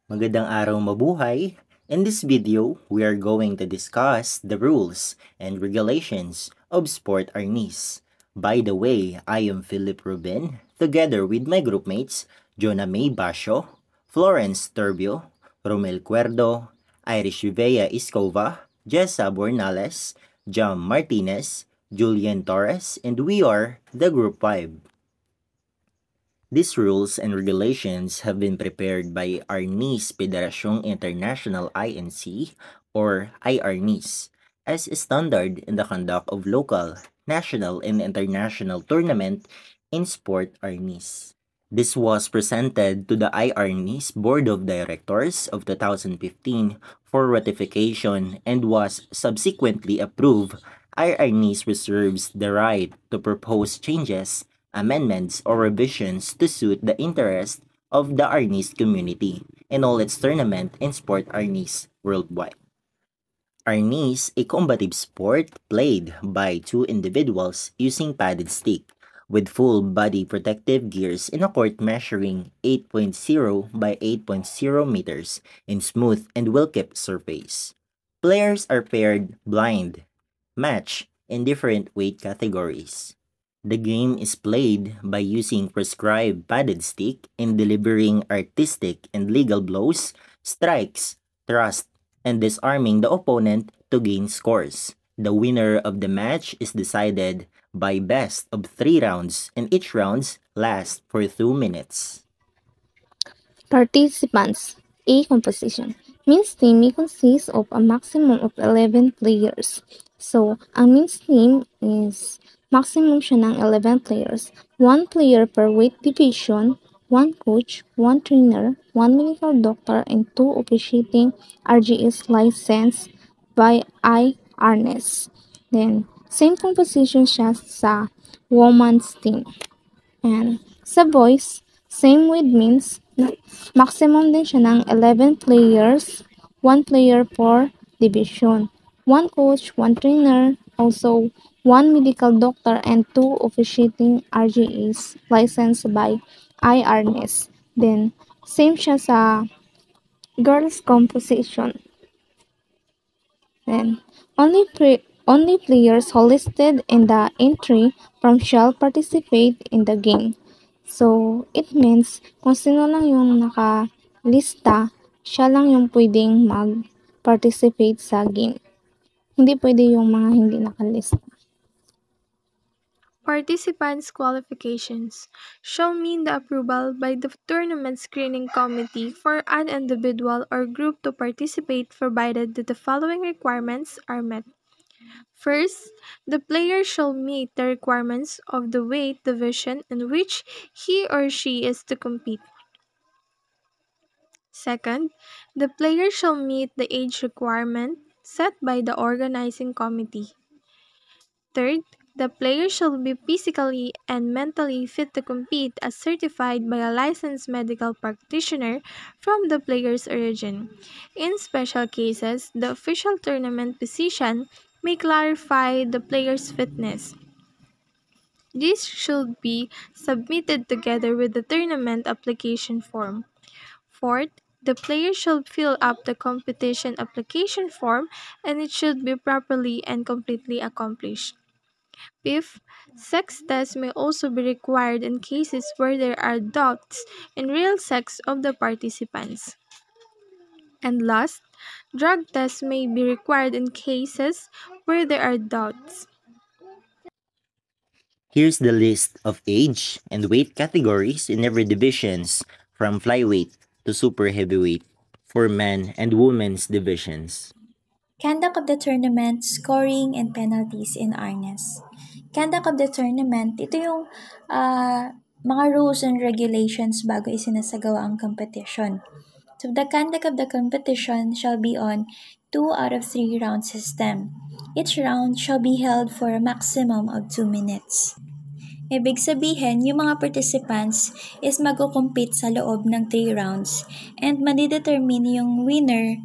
Magandang araw, mabuhay! In this video, we are going to discuss the rules and regulations of Sport Arnis. By the way, I am Philip Rubin, together with my groupmates, Jonah May Basho, Florence Turbio, Romel Cuerdo, Irish Vivea Iscova, Jessa Bornales, Jam Martinez, Julian Torres, and we are the Group 5. These rules and regulations have been prepared by Arnis Federación International INC or IARNIS as standard in the conduct of local, national, and international tournament in Sport Arnis. This was presented to the IARNIS Board of Directors of 2015 for ratification and was subsequently approved. IARNIS reserves the right to propose changes, amendments, or revisions to suit the interest of the Arnis community and all its tournament and sport Arnis worldwide. Arnis, a combative sport played by two individuals using padded stick with full body protective gears in a court measuring 8.0 by 8.0 meters in smooth and well-kept surface. Players are paired blind, match in different weight categories. The game is played by using prescribed padded stick and delivering artistic and legal blows, strikes, thrust, and disarming the opponent to gain scores. The winner of the match is decided by best of 3 rounds, and each round lasts for 2 minutes. Participants. A composition. Men's team may consist of a maximum of 11 players. So, ang men's team is maximum siya ng 11 players. 1 player per weight division, 1 coach, 1 trainer, 1 medical doctor, and 2 officiating RGS license by IARNES. Then, same composition siya sa women's team. And sa boys, same with men's, maximum din siya ng 11 players, 1 player per division, 1 coach, 1 trainer, also 1 medical doctor, and 2 officiating RGAs licensed by IARNES. Then, same siya sa girls composition. Then, only players who listed in the entry form shall participate in the game. So, it means kung sino lang yung nakalista, siya lang yung pwedeng mag-participate sa game. Hindi pwede yung mga hindi nakalista. Participants' qualifications shall mean the approval by the tournament screening committee for an individual or group to participate provided that the following requirements are met. First, the player shall meet the requirements of the weight division in which he or she is to compete. Second, the player shall meet the age requirement set by the organizing committee. Third, the player shall be physically and mentally fit to compete as certified by a licensed medical practitioner from the player's origin. In special cases, the official tournament physician may clarify the player's fitness. This should be submitted together with the tournament application form. Fourth, the player should fill up the competition application form and it should be properly and completely accomplished. Fifth, sex tests may also be required in cases where there are doubts in real sex of the participants. And last, drug tests may be required in cases where there are doubts. Here's the list of age and weight categories in every divisions from flyweight to super heavyweight for men and women's divisions. Conduct of the tournament, scoring, and penalties in Arnes. Conduct of the tournament, ito yung mga rules and regulations bago isinasagawa ang competition. So the conduct of the competition shall be on 2 out of 3 round system. Each round shall be held for a maximum of 2 minutes. Ibig sabihin, yung mga participants is mag-compete sa loob ng 3 rounds and madidetermine yung winner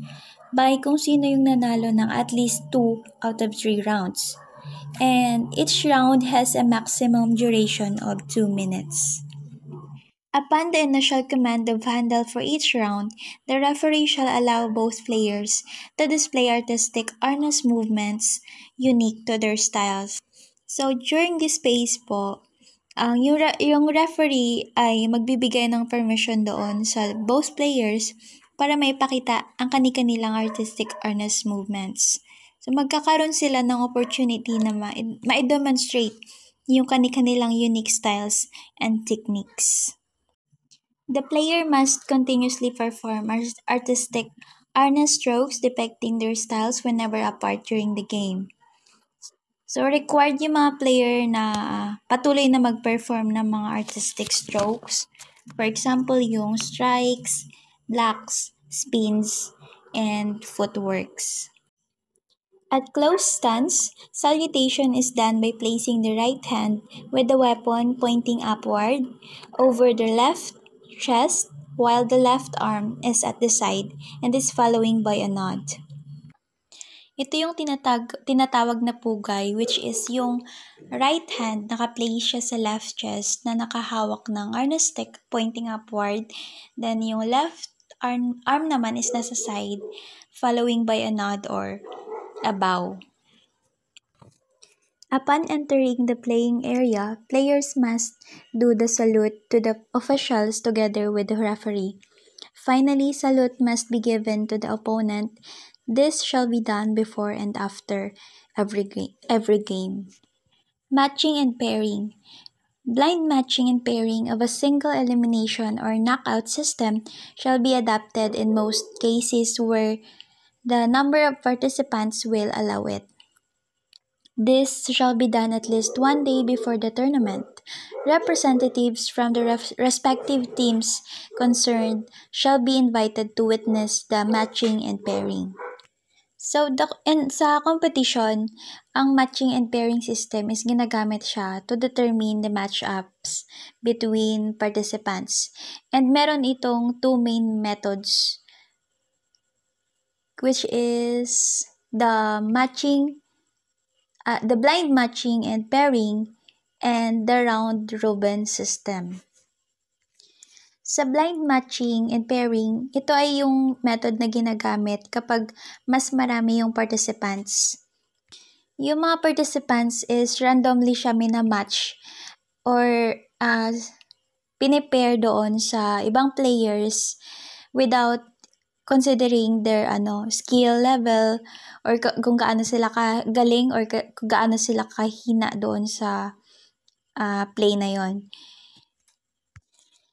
by kung sino yung nanalo ng at least 2 out of 3 rounds. And each round has a maximum duration of 2 minutes. Upon the initial command of handle for each round, the referee shall allow both players to display artistic harness movements unique to their styles. So, during this phase po, yung referee ay magbibigay ng permission doon sa both players para maipakita ang kani-kanilang artistic harness movements. So, magkakaroon sila ng opportunity na ma-demonstrate yung kani-kanilang unique styles and techniques. The player must continuously perform artistic harness strokes depicting their styles whenever apart during the game. So, required yung mga player na patuloy na mag-perform ng mga artistic strokes. For example, yung strikes, blocks, spins, and footworks. At close stance, salutation is done by placing the right hand with the weapon pointing upward over the left chest while the left arm is at the side and is following by a nod. Ito yung tinatawag na pugay, which is yung right hand naka-place siya sa left chest na nakahawak ng harness stick pointing upward. Then yung left arm naman is nasa side following by a nod or a bow. Upon entering the playing area, players must do the salute to the officials together with the referee. Finally, salute must be given to the opponent. This shall be done before and after every game. Matching and pairing. Blind matching and pairing of a single elimination or knockout system shall be adopted in most cases where the number of participants will allow it. This shall be done at least one day before the tournament. Representatives from the respective teams concerned shall be invited to witness the matching and pairing. So, sa competition, ang matching and pairing system is ginagamit siya to determine the matchups between participants. And meron itong two main methods, which is the blind matching and pairing and the round robin system. Sa blind matching and pairing, ito ay yung method na ginagamit kapag mas marami yung participants. Yung mga participants is randomly siya minamatch or pinipair doon sa ibang players without considering their skill level or kung gaano sila kagaling or kung gaano sila kahina doon sa play na yon.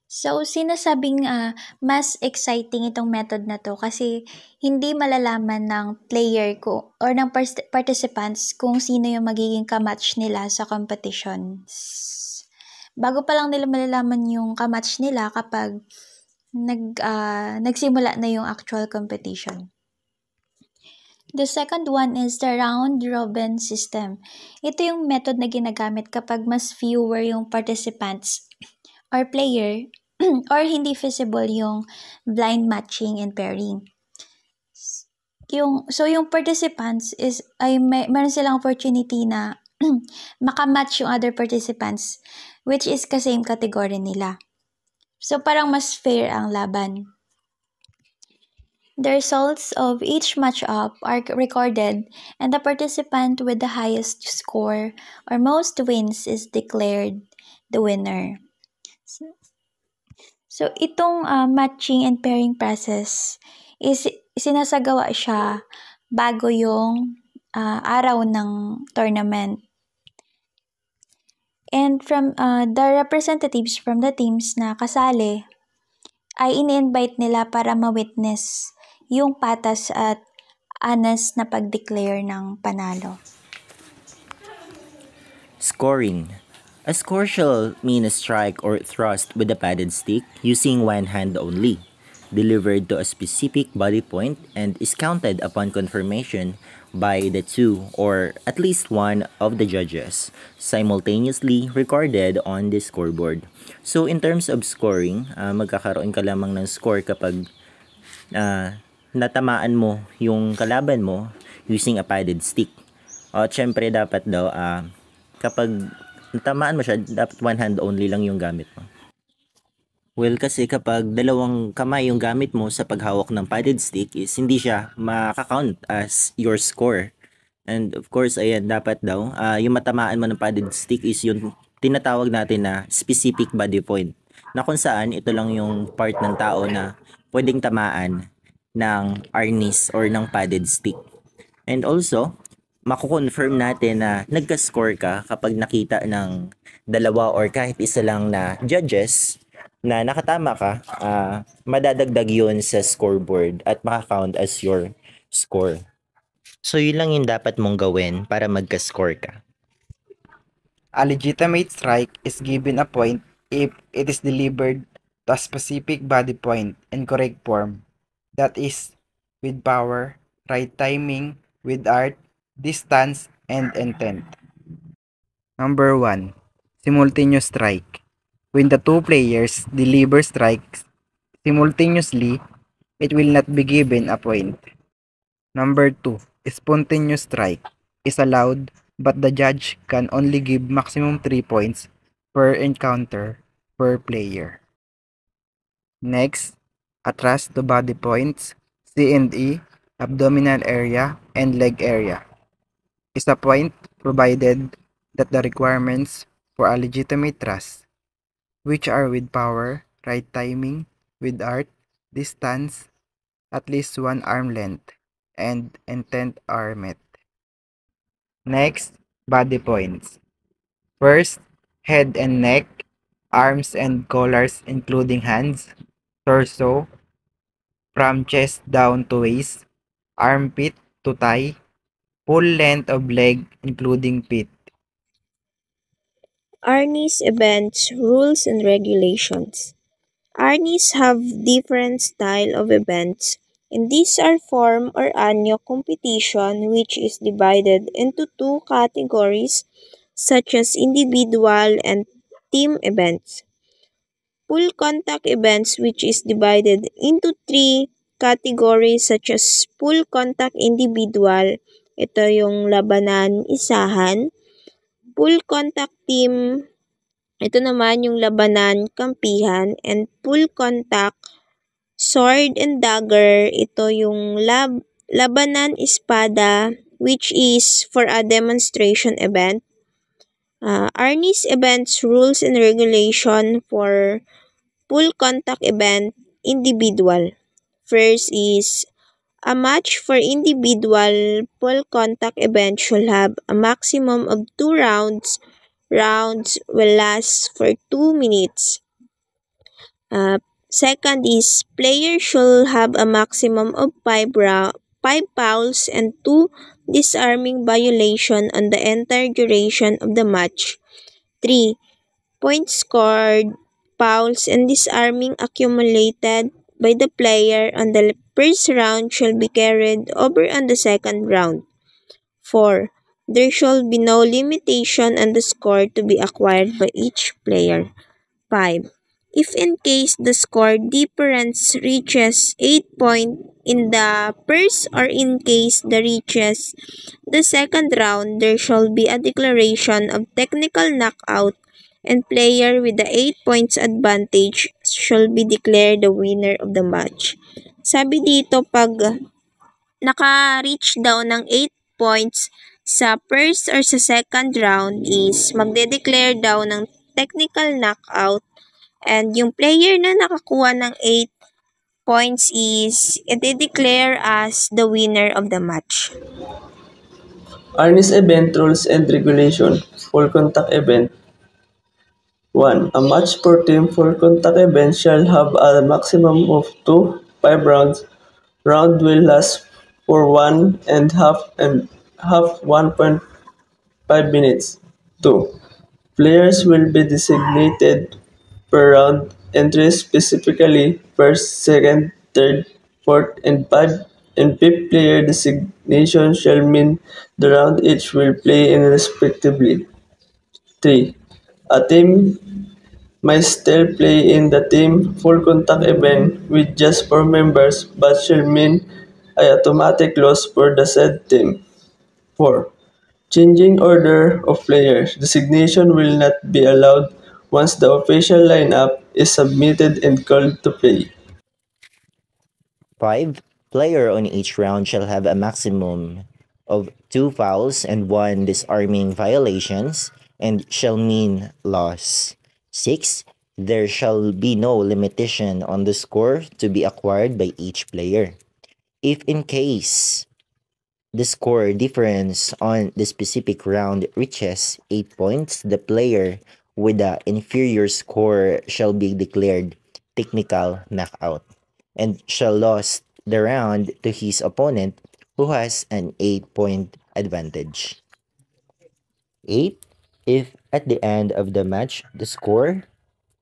So, sinasabing mas exciting itong method na to kasi hindi malalaman ng player ko or ng participants kung sino yung magiging kamatch nila sa competitions. Bago pa lang nila malalaman yung kamatch nila kapag nagsimula na yung actual competition. The second one is the round robin system. Ito yung method na ginagamit kapag mas fewer yung participants or player or hindi feasible yung blind matching and pairing. Yung participants meron silang opportunity na makamatch yung other participants which is ka-same category nila. So parang mas fair ang laban. The results of each match-up are recorded and the participant with the highest score or most wins is declared the winner. So itong matching and pairing process is sinasagawa siya bago yung araw ng tournament. And from the representatives from the teams na kasali ay ini-invite nila para ma-witness yung patas at honest na pag-declare ng panalo. Scoring. A score shall mean a strike or thrust with a padded stick using one hand only, delivered to a specific body point and is counted upon confirmation by the two or at least one of the judges, simultaneously recorded on the scoreboard. So in terms of scoring, magkakaroon ka lamang ng score kapag natamaan mo yung kalaban mo using a padded stick. At syempre dapat daw kapag natamaan mo siya, dapat one hand only lang yung gamit mo. Well, kasi kapag dalawang kamay yung gamit mo sa paghawak ng padded stick is hindi siya makaka-count as your score. And of course, ayan, dapat daw, yung matamaan mo ng padded stick is yung tinatawag natin na specific body point. Na kung saan ito lang yung part ng tao na pwedeng tamaan ng arnis or ng padded stick. And also, mako-confirm natin na nagka-score ka kapag nakita ng dalawa or kahit isa lang na judges na nakatama ka, madadagdag yun sa scoreboard at makakount as your score. So, yun lang yung dapat mong gawin para magka-score ka. A legitimate strike is given a point if it is delivered to a specific body point in correct form. That is, with power, right timing, with art, distance, and intent. Number 1. Simultaneous strike. When the two players deliver strikes simultaneously, it will not be given a point. Number 2. Spontaneous strike is allowed, but the judge can only give maximum 3 points per encounter per player. Next, attrust to body points, C&E, abdominal area, and leg area is a point provided that the requirements for a legitimate thrust, which are with power, right timing, with art, distance, at least one arm length, and intent are met. Next, body points. First, head and neck, arms and collars including hands, torso, from chest down to waist, armpit to thigh, full length of leg including feet. Arnis events, rules and regulations. Arnis have different style of events, and these are form or annual competition which is divided into two categories such as individual and team events. Full contact events which is divided into three categories such as full contact individual, ito yung labanan isahan, full contact team, ito naman yung labanan kampihan, and full contact sword and dagger, ito yung labanan espada which is for a demonstration event. Arnis events, rules and regulation for full contact event individual. First is a match for individual full contact event should have a maximum of 2 rounds. Rounds will last for 2 minutes. Second is players should have a maximum of 5 fouls and 2 disarming violation on the entire duration of the match. 3. Points scored, fouls, and disarming accumulated by the player on the first round shall be carried over on the second round. 4. There shall be no limitation on the score to be acquired by each player. 5. If in case the score difference reaches 8 points in the first or in case the reaches the second round, there shall be a declaration of technical knockout and player with the 8 points advantage shall be declared the winner of the match. Sabi dito, pag naka-reach daw ng 8 points sa first or sa second round is magde-declare daw ng technical knockout, and yung player na nakakuha ng 8 points is i-declare as the winner of the match. Arnis event rules and regulation. Full contact event. 1. A match per team full contact event shall have a maximum of 2 5 rounds. Round will last for 1.5 minutes. 2. Players will be designated per round. Entries specifically first, second, third, fourth, and fifth player designation shall mean the round each will play in respectively. 3. A team may still play in the team full contact event with just 4 members but shall mean an automatic loss for the said team. 4. Changing order of players. Designation will not be allowed once the official lineup is submitted and called to play. 5. Player on each round shall have a maximum of 2 fouls and 1 disarming violations and shall mean loss. 6. There shall be no limitation on the score to be acquired by each player. If in case the score difference on the specific round reaches 8 points, the player with the inferior score shall be declared technical knockout and shall lose the round to his opponent who has an 8-point advantage. 8. If at the end of the match the score,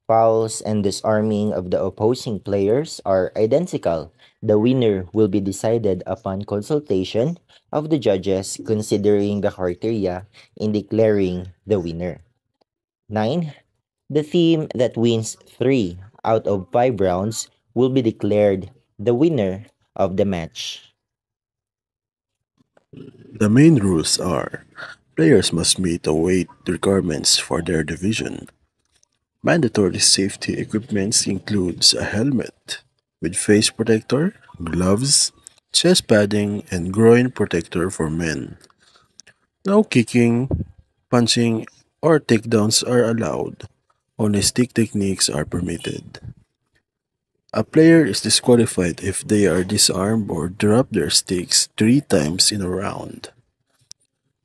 fouls, and disarming of the opposing players are identical, the winner will be decided upon consultation of the judges considering the criteria in declaring the winner. 9. The team that wins 3 out of 5 rounds will be declared the winner of the match. The main rules are players must meet the weight requirements for their division. Mandatory safety equipment includes a helmet with face protector, gloves, chest padding, and groin protector for men. No kicking, punching, or takedowns are allowed. Only stick techniques are permitted. A player is disqualified if they are disarmed or drop their sticks 3 times in a round.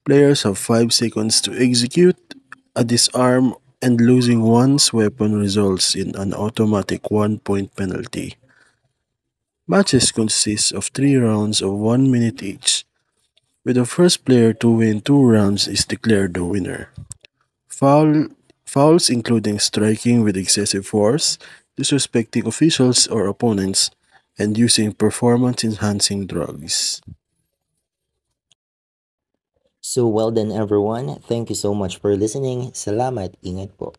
Players have 5 seconds to execute a disarm, and losing one's weapon results in an automatic 1 point penalty. Matches consist of 3 rounds of 1 minute each, with the first player to win 2 rounds is declared the winner. Foul, Fouls including striking with excessive force, disrespecting officials or opponents, and using performance-enhancing drugs. So well done everyone. Thank you so much for listening. Salamat. Ingat po.